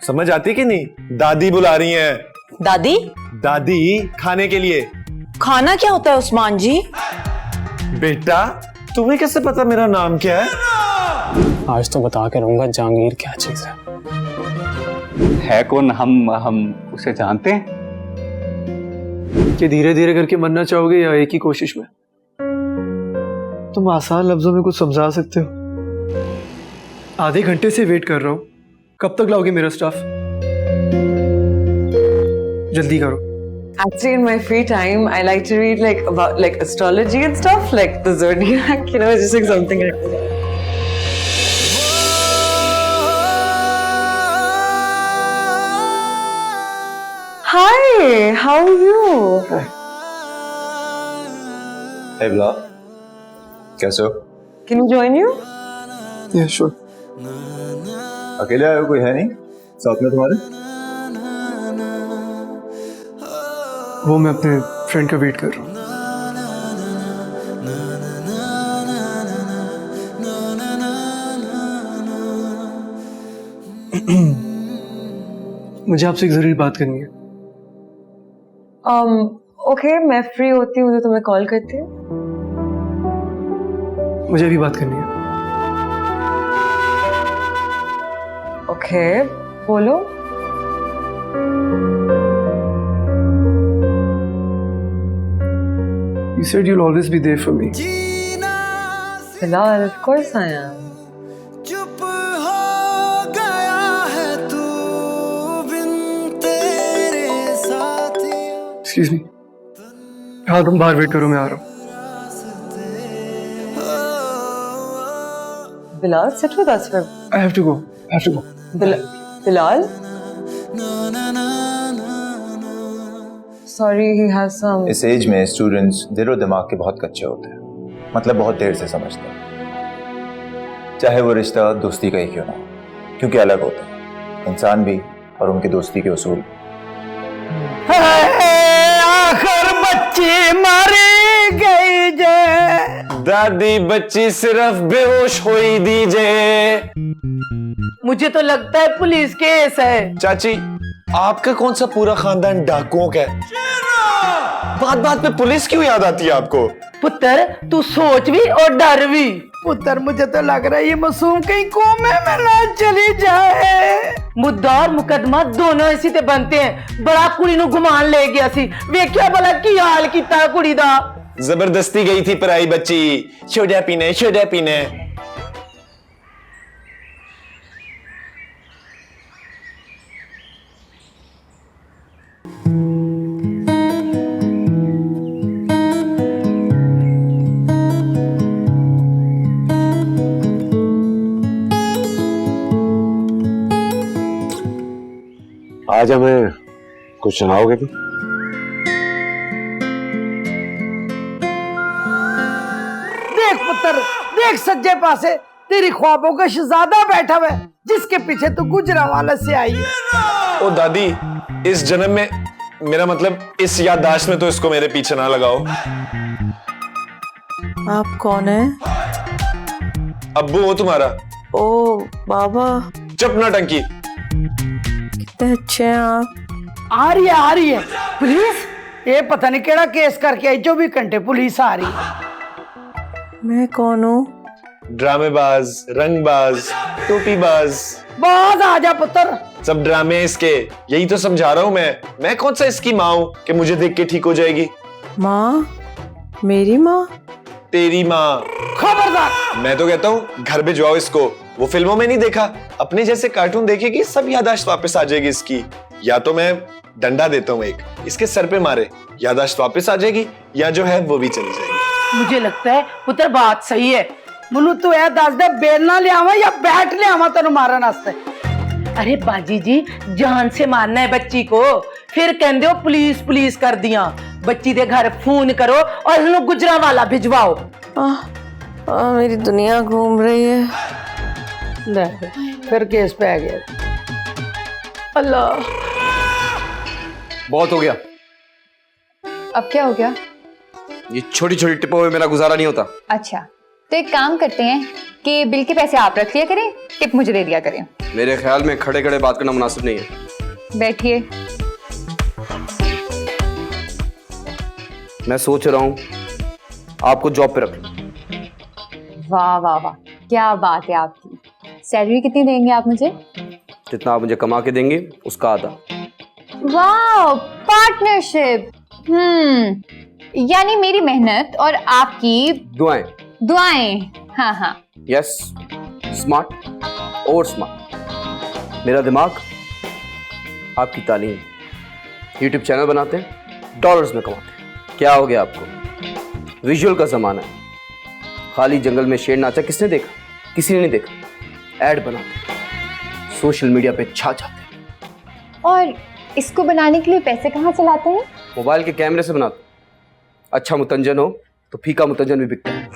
समझ आती कि नहीं? दादी बुला रही हैं। दादी? दादी खाने के लिए। खाना क्या होता है उस्मान जी? बेटा तुम्हें कैसे पता मेरा नाम क्या है? आज तो बता के रहूंगा जहांगीर क्या चीज है कौन? हम उसे जानते हैं कि धीरे धीरे करके मरना चाहोगे या एक ही कोशिश में? तुम आसान लफ्जों में कुछ समझा सकते हो? आधे घंटे से वेट कर रहा हूँ, कब तक लाओगे मेरा स्टाफ? जल्दी करो। Actually, in my free time, I like to read about astrology and stuff, like the zodiac. It's just like something like that. Hi, how are you? Hey Bla, कैसे हो? Can we join you? Yeah, sure. अकेले आए हो? कोई है नहीं साथ में तुम्हारे? वो मैं अपने फ्रेंड का वेट कर रहा हूँ। मुझे आपसे एक जरूरी बात करनी है। Okay, मैं फ्री होती हूँ तो तुम्हें कॉल करती हूँ। मुझे अभी बात करनी है। Okay, बोलो। You said you'll always be there for me. Bilal, of course I am. Excuse me. हाँ तुम बाहर वेट करो, मैं आ रहा हूँ। Bilal, sit with us for. I have to go. I have to go. Bilal? Sorry, he has some. इस as में students दिलो दिमाग के बहुत कच्चे होते हैं, मतलब बहुत देर से समझते हैं, चाहे वो रिश्ता दोस्ती का ही क्यों ना हो, क्योंकि अलग होते हैं इंसान भी और उनकी दोस्ती के उसूल। आखिर बच्ची मारी गई जे, दादी बच्ची सिर्फ बेहोश हुई दीजिए। मुझे तो लगता है पुलिस केस है। चाची आपका कौन सा पूरा खानदान डाकुओं का है? बात बात पे पुलिस क्यों याद आती है आपको? पुत्र तू सोच भी और डर भी। पुत्र मुझे तो लग रहा है ये मासूम कहीं कोमे में ना चली जाए। मुद्दा और मुकदमा दोनों इसी ते बनते हैं। बड़ा कुड़ी नु घुमान ले गया सी, वेख्या भला की हाल कीता कुड़ी दा। जबरदस्ती गई थी पराई बच्ची, छोड़ा पीने छोड़ा पीने। आज हमें कुछ सुनाओगे तुम? देख पुत्र, देख सज्जे पासे तेरी ख्वाबों का शहजादा बैठा हुआ है, जिसके पीछे तू गुजरांवाला से आई है। ओ दादी, इस जन्म में, मेरा मतलब इस याददाश्त में तो इसको मेरे पीछे ना लगाओ। आप कौन है? अब्बू हो तुम्हारा। ओ बाबा, चुप ना टंकी। कितने अच्छे हैं आप। आ रही है पुलिस। ये पता नहीं केड़ा केस करके आई, 24 घंटे पुलिस आ रही है। मैं कौन हूँ? ड्रामेबाज, रंगबाज, टोपीबाज। बाज आ जा पुत्र। सब ड्रामे इसके, यही तो समझा रहा हूँ मैं कौन सा इसकी माँ हूँ कि मुझे देख के ठीक हो जाएगी? माँ? मेरी माँ? तेरी माँ। खबरदार। मैं तो कहता हूँ घर भिजवाओ इसको। वो फिल्मों में नहीं देखा, अपने जैसे कार्टून देखेगी, सब याददाश्त वापस आ जाएगी इसकी। या तो मैं डंडा देता हूँ एक, इसके सर पे मारे, याददाश्त वापस आ जाएगी, या जो है वो भी चली जाएगी। मुझे लगता है पुत्र बात सही है। मुनु तू ए दस दे बेलना ले आवा या बैट ले आवा तेनु मारन वास्ते। अरे बाजी जी, जान से मारना है बच्ची को, फिर कहंदे हो पुलिस पुलिस कर दिया। बच्ची दे घर फोन करो और उन्हें गुजरांवाला भिजवाओ। मेरी दुनिया घूम रही है। ले, फिर केस पे आ गया। अल्लाह, बहुत हो गया। अब क्या हो गया? ये छोटी छोटी टिपों में मेरा गुजारा नहीं होता। अच्छा, तो एक काम करते हैं कि बिल के पैसे आप रख लिया करें, टिप मुझे दे दिया करें। मेरे ख्याल में खड़े खड़े बात करना मुनासिब नहीं है। बैठिए। मैं सोच रहा हूँ आपको जॉब पे रख लूं। वाह वाह वाह, क्या बात है आपकी। सैलरी कितनी देंगे आप मुझे? जितना आप मुझे कमा के देंगे उसका आधा। वाह, पार्टनरशिप। यानी मेरी मेहनत और आपकी दुआएं। दुआएं। हाँ हाँ। यस, स्मार्ट और स्मार्ट। मेरा दिमाग, आपकी तालीम। यूट्यूब चैनल बनाते हैं, डॉलर्स में कमाते हैं। क्या हो गया आपको? विजुअल का जमाना है। खाली जंगल में शेर नाचा किसने देखा? किसी ने नहीं देखा। ऐड बनाते हैं, सोशल मीडिया पे छा जाते हैं। और इसको बनाने के लिए पैसे कहाँ से लाते हैं? मोबाइल के कैमरे से बनाते हैं। अच्छा मुतंजन हो तो फीका मुतंजन भी बिकता है।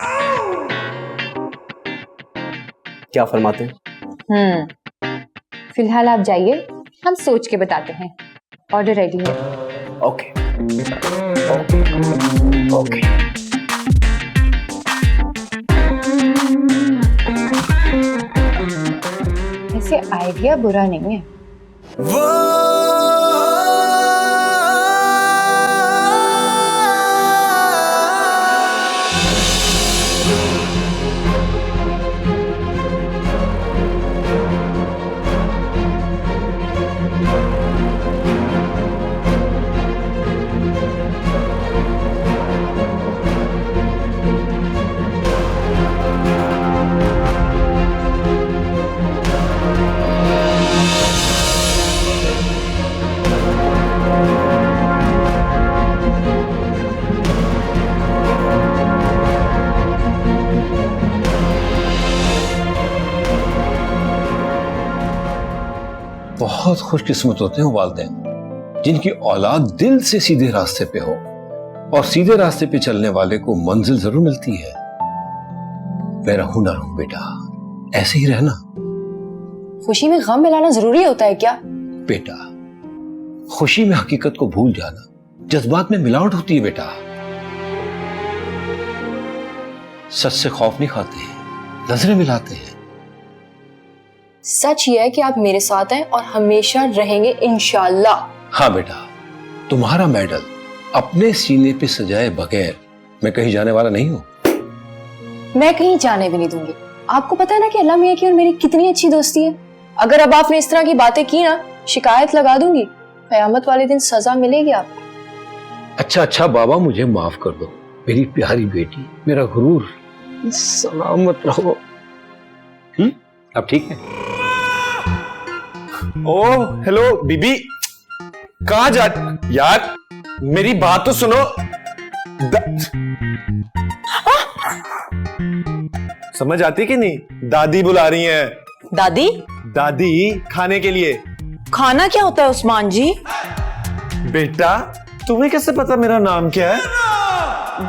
क्या फरमाते हैं? फिलहाल आप जाइए, हम सोच के बताते हैं। ऑर्डर रेडी है। Okay okay okay. ऐसे आइडिया बुरा नहीं है। बहुत खुशकिस्मत होते हैं वालिदैन जिनकी औलाद दिल से सीधे रास्ते पे हो, और सीधे रास्ते पे चलने वाले को मंजिल जरूर मिलती है। मेरा हुनर हूं बेटा, ऐसे ही रहना। खुशी में गम मिलाना जरूरी होता है क्या? बेटा, खुशी में हकीकत को भूल जाना, जज्बात में मिलावट होती है बेटा। सच से खौफ नहीं खाते, नजरें मिलाते हैं। सच ये है कि आप मेरे साथ हैं और हमेशा रहेंगे इंशाल्लाह। हाँ बेटा, तुम्हारा मेडल अपने सीने पे सजाए बगैर मैं कहीं जाने वाला नहीं हूं। मैं कहीं जाने भी नहीं दूंगी। आपको पता है ना कि अल्लाह मियां की और मेरी कितनी अच्छी दोस्ती है। अगर अब आपने इस तरह की बातें की ना, शिकायत लगा दूंगी। कयामत वाले दिन सजा मिलेगी आपको। अच्छा अच्छा बाबा, मुझे माफ कर दो मेरी प्यारी बेटी, मेरा गुरूर। सलामत रहो। अब ठीक है? ओ हेलो बीबी, कहाँ जा यार, मेरी बात तो सुनो। समझ आती कि नहीं? दादी बुला रही हैं। दादी? दादी खाने के लिए। खाना क्या होता है उस्मान जी? बेटा, तुम्हें कैसे पता मेरा नाम क्या है?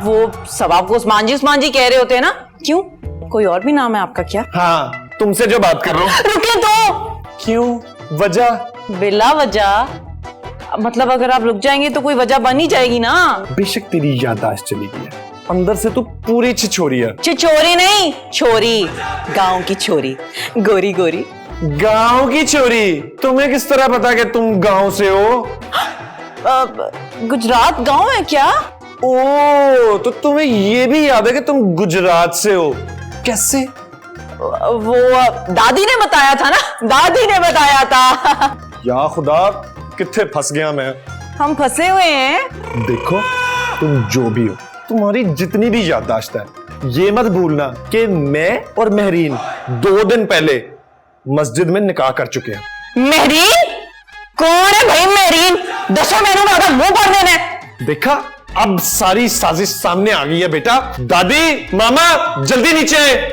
वो सब आपको उस्मान जी कह रहे होते हैं ना। क्यों, कोई और भी नाम है आपका क्या? हाँ, तुमसे जो बात कर रहा हूँ। रुके तो। क्यों? वजह? बिला वजह? मतलब अगर आप रुक जाएंगे तो कोई वजह बन ही जाएगी ना। बेशक तेरी याददाश्त चली गई है, अंदर से तो पूरी छिछोरी है। छिछोरी नहीं, छोरी, गांव की छोरी, गोरी गोरी। गांव की छोरी? तुम्हें किस तरह पता कि तुम गांव से हो? गुजरात गांव है क्या? ओ, तो तुम्हें ये भी याद है कि तुम गुजरात से हो? कैसे? वो दादी ने बताया था ना, दादी ने बताया था। या खुदा, कितने फंस गया मैं। हम फंसे हुए हैं। देखो, तुम जो भी हो, तुम्हारी जितनी भी याददाश्त है, ये मत भूलना कि मैं और महरीन 2 दिन पहले मस्जिद में निकाह कर चुके हैं। महरीन? कौन है भाई महरीन? 10 महीनों में मुंह भर देना है। देखा, अब सारी साजिश सामने आ गई है बेटा। दादी, मामा, जल्दी नीचे आए,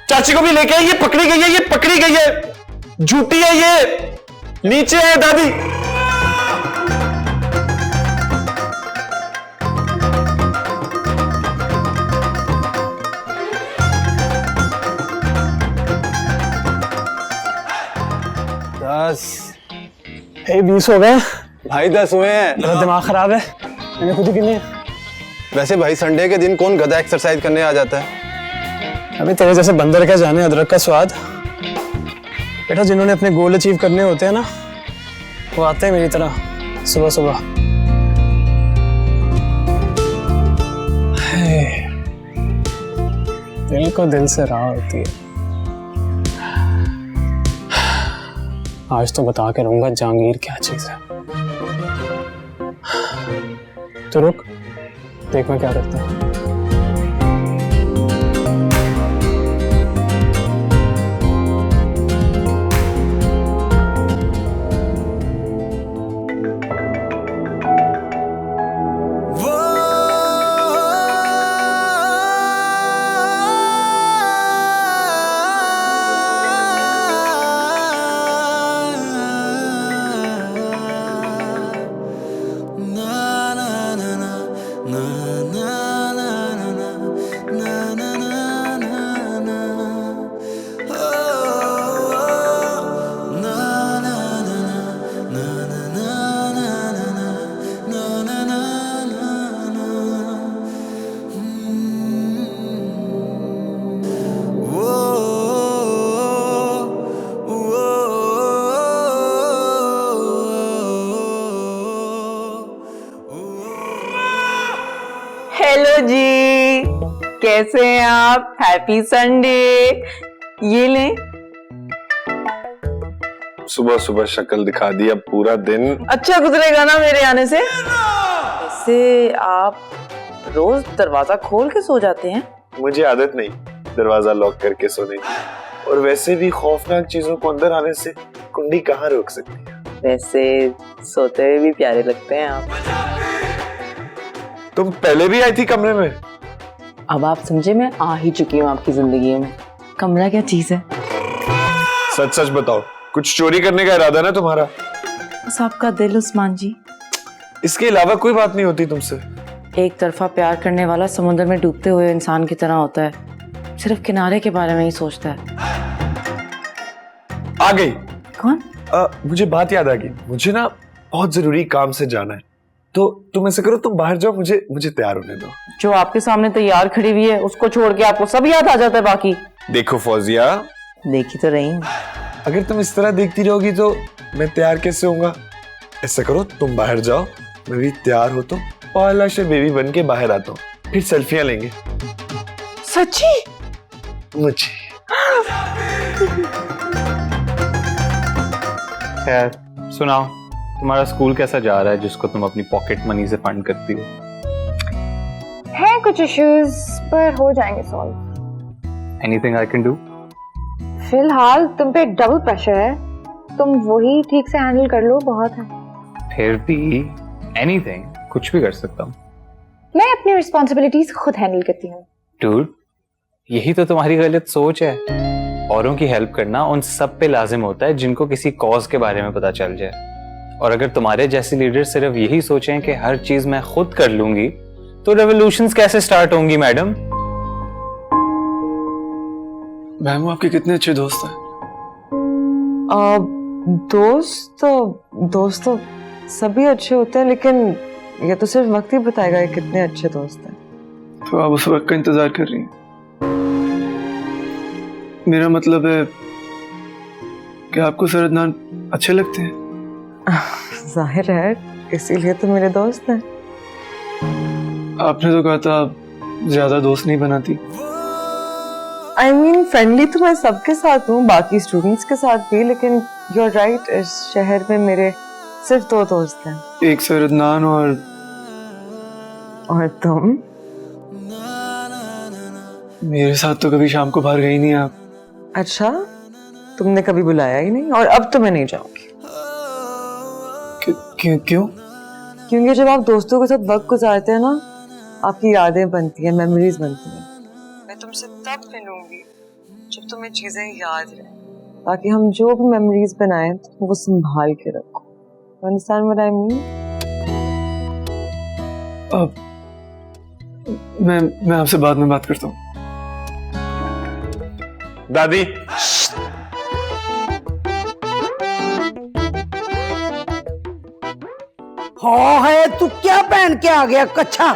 चाची को भी लेके आइए। पकड़ी गई है, ये पकड़ी गई है, झूठी है ये। नीचे आए दादी। ए 20 हो गए भाई 10 हुए हैं। मेरा दिमाग खराब है, मैंने खुद ही गिने। वैसे भाई संडे के दिन कौन गधा एक्सरसाइज करने आ जाता है? अभी तेरे जैसे बंदर क्या जाने अदरक का स्वाद। बेटा जिन्होंने अपने गोल अचीव करने होते हैं ना, वो आते हैं मेरी तरह सुबह सुबह। दिल को दिल से राह होती है। आज तो बता के रहूंगा जहांगीर क्या चीज है। तो रुक, देख मैं क्या करता हूँ। हेलो जी, कैसे हैं आप? Happy Sunday. ये लें। सुबह सुबह शक्ल दिखा दी, अब पूरा दिन अच्छा गुजरेगा ना मेरे आने से? वैसे आप रोज दरवाजा खोल के सो जाते हैं? मुझे आदत नहीं दरवाजा लॉक करके सोने की, और वैसे भी खौफनाक चीजों को अंदर आने से कुंडी कहाँ रोक सकती है। वैसे सोते हुए भी प्यारे लगते हैं आप। तुम पहले भी आई थी कमरे में? अब आप समझे, मैं आ ही चुकी हूँ आपकी जिंदगी में। कमरा क्या चीज है? सच सच बताओ, कुछ चोरी करने का इरादा ना तुम्हारा? बस आपका दिल उस्मान जी। इसके अलावा कोई बात नहीं होती तुमसे? एक तरफा प्यार करने वाला समुद्र में डूबते हुए इंसान की तरह होता है, सिर्फ किनारे के बारे में ही सोचता है। आ गई। कौन? मुझे बात याद आ गई। मुझे ना बहुत जरूरी काम से जाना है, तो तुम ऐसे करो, तुम बाहर जाओ, मुझे तैयार होने दो। जो आपके सामने तैयार खड़ी हुई है उसको छोड़ के आपको सब याद आ जाता है बाकी? देखो फौजिया, देखी तो रही हूं। अगर तुम इस तरह देखती रहोगी तो मैं तैयार कैसे होऊंगा? ऐसा करो, तुम बाहर जाओ, मैं भी तैयार हो तो पहला से बेबी बन के बाहर आता हूँ, फिर सेल्फियां लेंगे। सच्ची? मुझे खैर सुनाओ, तुम्हारा स्कूल कैसा जा रहा है जिसको तुम अपनी पॉकेट मनी से फंड करती हो? है कुछ इश्यूज, पर हो जाएंगे solve. Anything I can do? फिलहाल तुम पे डबल प्रेशर है, तुम वही ठीक से हैंडल कर लो, बहुत है। फिर भी एनीथिंग, कुछ भी कर सकता हूँ। मैं अपनी रिस्पॉन्सिबिलिटीज खुद हैंडल करती हूँ। डूड, यही तो तुम्हारी गलत सोच है। औरों की हेल्प करना उन सब पे लाजिम होता है जिनको किसी कॉज के बारे में पता चल जाए। और अगर तुम्हारे जैसे लीडर सिर्फ यही सोचें कि हर चीज मैं खुद कर लूंगी, तो रेवोल्यूशंस कैसे स्टार्ट होंगी मैडम? मैम, आपके कितने अच्छे दोस्त हैं। दोस्त तो सभी अच्छे होते हैं, लेकिन ये तो सिर्फ वक्त ही बताएगा कि कितने अच्छे दोस्त हैं। तो आप उस वक्त का इंतजार कर रही हैं? मेरा मतलब है कि आपको सर अदनान अच्छे लगते हैं। जाहिर है, इसीलिए तो मेरे दोस्त हैं। आपने तो कहा था आप ज्यादा दोस्त नहीं बनाती। I mean, फ्रेंडली तो मैं सबके साथ हूँ, बाकी स्टूडेंट्स के साथ भी, लेकिन you're right, इस शहर में मेरे सिर्फ 2 दोस्त हैं। एक सर अदनान और तुम? मेरे साथ तो कभी शाम को बाहर गई नहीं आप। अच्छा, तुमने कभी बुलाया ही नहीं, और अब तो मैं नहीं जाऊंगी। क्यों? क्योंकि जब आप दोस्तों के साथ वक्त गुजारते हैं ना, आपकी यादें बनती हैं, मेमोरीज बनती हैं। मैं तुमसे तब मिलूंगी जब तुम्हें चीजें याद रहे, ताकि हम जो भी मेमोरीज बनाए तो वो संभाल के रखो। Understand what I mean? अब मैं आपसे बाद में बात करता हूँ। दादी, हाँ है, तू क्या पहन के आ गया? कच्छा?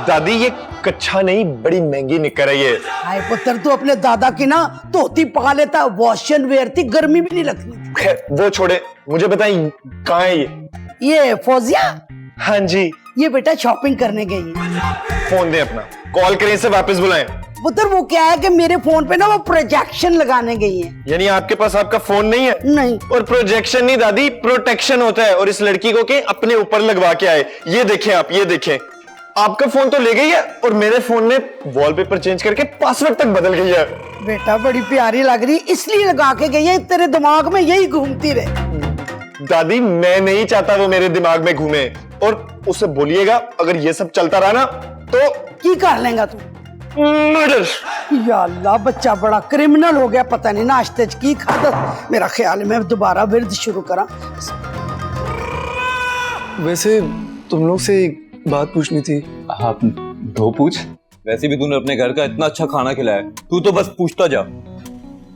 दादी ये कच्छा नहीं, बड़ी महंगी निकर है ये। हाय पुत्र, तू अपने दादा की ना धोती पका लेता, वॉशन वेयर थी, गर्मी भी नहीं लगती। खैर वो छोड़े, मुझे बताइए कहाँ है ये फौजिया? हाँ जी। ये बेटा शॉपिंग करने गई है। फोन दे अपना, कॉल करें, इसे वापस बुलाएं। पुत्र वो क्या है कि मेरे फोन पे ना वो प्रोजेक्शन लगाने गई है। यानी आपके पास आपका फोन नहीं है? नहीं। और प्रोजेक्शन नहीं दादी, प्रोटेक्शन होता है, और इस लड़की को के अपने ऊपर लगवा के आए। ये देखें आप, ये देखें, आपका फोन तो ले गई है और मेरे फोन में वॉलपेपर चेंज करके पासवर्ड तक बदल गई है। बेटा बड़ी प्यारी लग रही, इसलिए लगा के गई है, तेरे दिमाग में यही घूमती रहे। दादी मैं नहीं चाहता वो मेरे दिमाग में घूमे, और उसे बोलिएगा अगर ये सब चलता रहा ना तो की कर लेगा तू? मर्डर। या अल्लाह, बच्चा बड़ा क्रिमिनल हो गया, पता नहीं नाश्ते की खादत। मेरा ख्याल है मैं दोबारा विर्द शुरू करा। वैसे तुम लोग से एक बात पूछनी थी। आप दो पूछ। वैसे भी तूने अपने घर का इतना अच्छा खाना खिलाया, तू तो बस पूछता जा।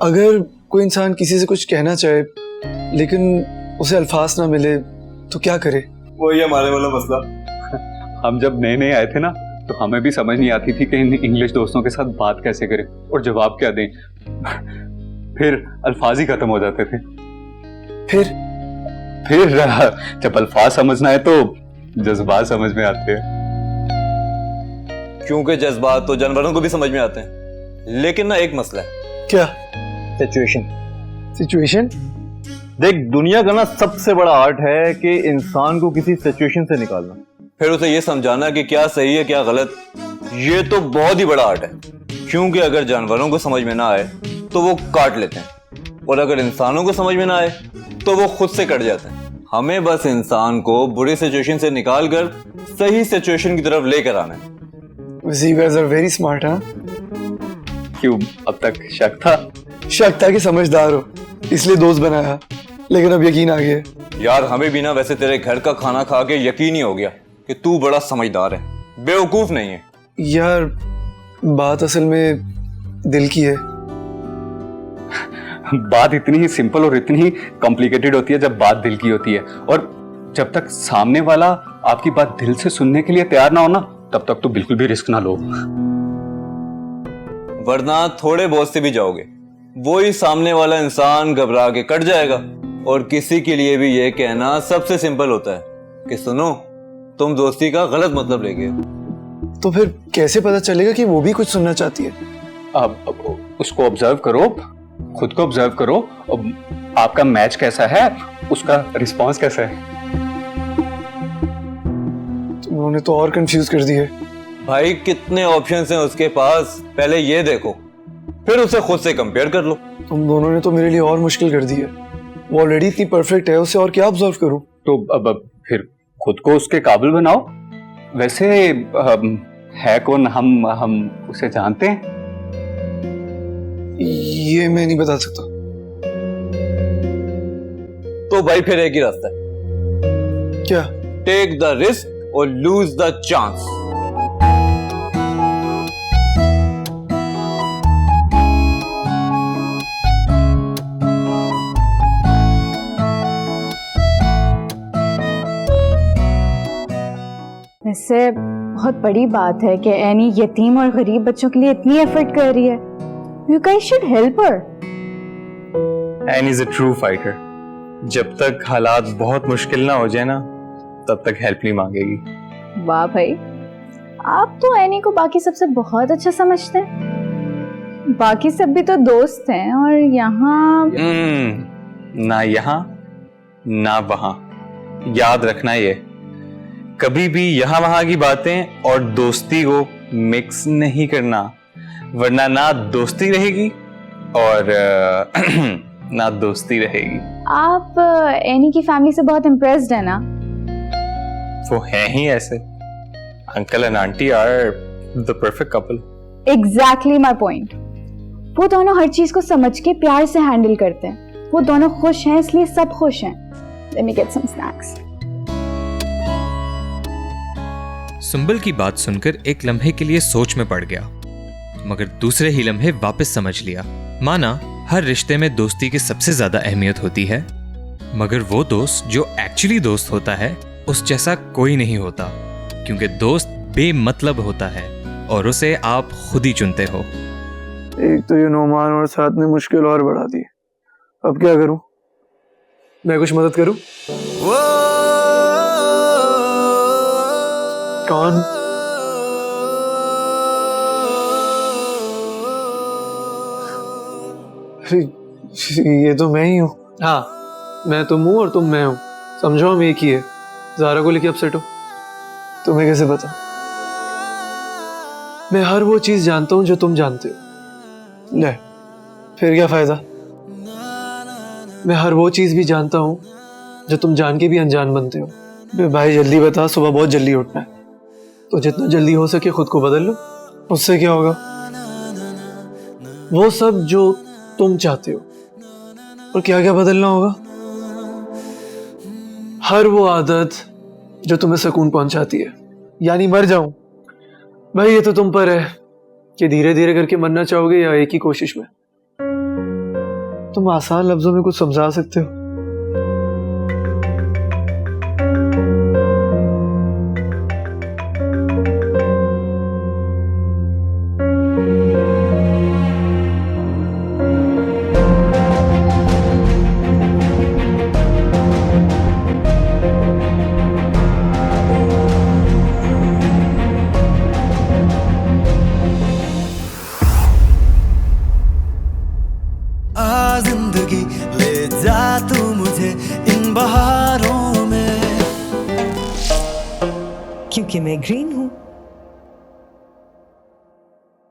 अगर कोई इंसान किसी से कुछ कहना चाहे लेकिन उसे अल्फाज ना मिले तो क्या करे? वही हमारे वाला मसला। हम जब नए नए आए थे ना, तो हमें भी समझ नहीं आती थी कि इन इंग्लिश दोस्तों के साथ बात कैसे करें और जवाब क्या दें। फिर अल्फाज ही खत्म हो जाते थे। फिर जब अल्फाज समझना है तो जज्बात समझ में आते हैं। क्योंकि जज्बात तो जानवरों को भी समझ में आते हैं, लेकिन ना एक मसला है। क्या? सिचुएशन। देख, दुनिया का ना सबसे बड़ा आर्ट है कि इंसान को किसी सिचुएशन से निकालना, फिर उसे ये समझाना कि क्या सही है क्या गलत। ये तो बहुत ही बड़ा आर्ट है, क्योंकि अगर जानवरों को समझ में ना आए तो वो काट लेते हैं, और अगर इंसानों को समझ में ना आए तो वो खुद से कट जाते हैं। हमें बस इंसान को बुरी सिचुएशन से निकाल कर सही सिचुएशन की तरफ लेकर आना है। You guys are very smart, हाँ? क्यों, अब तक शक था? शक था कि समझदार हो, इसलिए दोस्त बनाया, लेकिन अब यकीन आ गया। यार हमें भी ना वैसे तेरे घर का खाना खा के यकीन ही हो गया कि तू बड़ा समझदार है, बेवकूफ नहीं है। यार बात असल में दिल की है। बात इतनी ही सिंपल और इतनी ही कॉम्प्लिकेटेड होती है जब बात दिल की होती है, और जब तक सामने वाला आपकी बात दिल से सुनने के लिए तैयार ना हो ना, तब तक तो बिल्कुल भी रिस्क ना लो, वरना थोड़े बहुत से भी जाओगे, वो ही सामने वाला इंसान घबरा के कट जाएगा। और किसी के लिए भी ये कहना सबसे सिंपल होता है कि सुनो, तुम दोस्ती का गलत मतलब ले गए। तो फिर कैसे पता चलेगा कि वो भी कुछ सुनना चाहती है? अब उसको ऑब्जर्व करो, खुद को ऑब्जर्व करो, आपका मैच कैसा है, उसका रिस्पॉन्स कैसा है। उन्होंने तो और कंफ्यूज कर दिए। भाई कितने ऑप्शंस हैं उसके पास, पहले ये देखो, फिर उसे खुद से कंपेयर कर लो। तुम दोनों ने तो मेरे लिए और मुश्किल कर दी है। वो ऑलरेडी इतनी परफेक्ट है, उसे और क्या ऑब्जर्व करूं? तो अब फिर खुद को उसके काबिल बनाओ। वैसे है कौन, हम उसे जानते हैं? ये मैं नहीं बता सकता। तो भाई फिर एक ही रास्ता है। क्या? टेक द रिस्क और लूज द चांस। वैसे बहुत बड़ी बात है कि एनी यतीम और गरीब बच्चों के लिए इतनी एफर्ट कर रही है। You guys should help her. Annie is a true fighter. जब तक हालात बहुत मुश्किल ना हो जाए ना, तब तक हेल्प नहीं मांगेगी। वाह भाई, आप तो एनी को बाकी सबसे बहुत अच्छा समझते हैं। बाकी सब भी तो दोस्त हैं, और यहाँ ना यहाँ ना वहाँ। याद रखना, ये कभी भी यहाँ वहाँ की बातें और दोस्ती को मिक्स नहीं करना, वरना ना दोस्ती रहेगी और ना दोस्ती रहेगी। आप एनी की फैमिली से बहुत इम्प्रेस्ड है ना? वो हैं ही ऐसे। Uncle and aunty are the perfect couple. Exactly my point. वो दोनों हर चीज को समझ के प्यार से हैंडल करते हैं। वो दोनों खुश हैं, इसलिए सब खुश हैं। Let me get some snacks. Sumbal की बात सुनकर एक लम्हे के लिए सोच में पड़ गया, मगर दूसरे ही लम्हे वापस समझ लिया। माना हर रिश्ते में दोस्ती की सबसे ज्यादा अहमियत होती है, मगर वो दोस्त जो एक्चुअली दोस्त होता है उस जैसा कोई नहीं होता, क्योंकि दोस्त बेमतलब होता है और उसे आप खुद ही चुनते हो। एक तो ये नोमान और साथ ने मुश्किल और बढ़ा दी। अब क्या करूं? मैं कुछ मदद करूं? कौन? ये तो मैं ही हूँ। हाँ, मैं तुम हूँ और तुम मैं हूँ। समझो हम एक ही है। ज़ारा को लेके अपसेट हो? तुम्हें कैसे पता? मैं हर वो चीज जानता हूँ जो तुम जानते हो। ले, फिर क्या फायदा? मैं हर वो चीज भी जानता हूँ जो तुम जान के भी अनजान बनते हो। बे भाई जल्दी बता, सुबह बहुत जल्दी उठना है, तो जितना जल्दी हो सके खुद को बदल लो। उससे क्या होगा? वो सब जो तुम चाहते हो। और क्या क्या बदलना होगा? हर वो आदत जो तुम्हें सुकून पहुंचाती है, यानी मर जाऊं। भाई ये तो तुम पर है कि धीरे धीरे करके मरना चाहोगे या एक ही कोशिश में। तुम आसान लफ्जों में कुछ समझा सकते हो? जिंदगी ले जा तू मुझे इन बहारों में, क्योंकि मैं ग्रीन हूँ।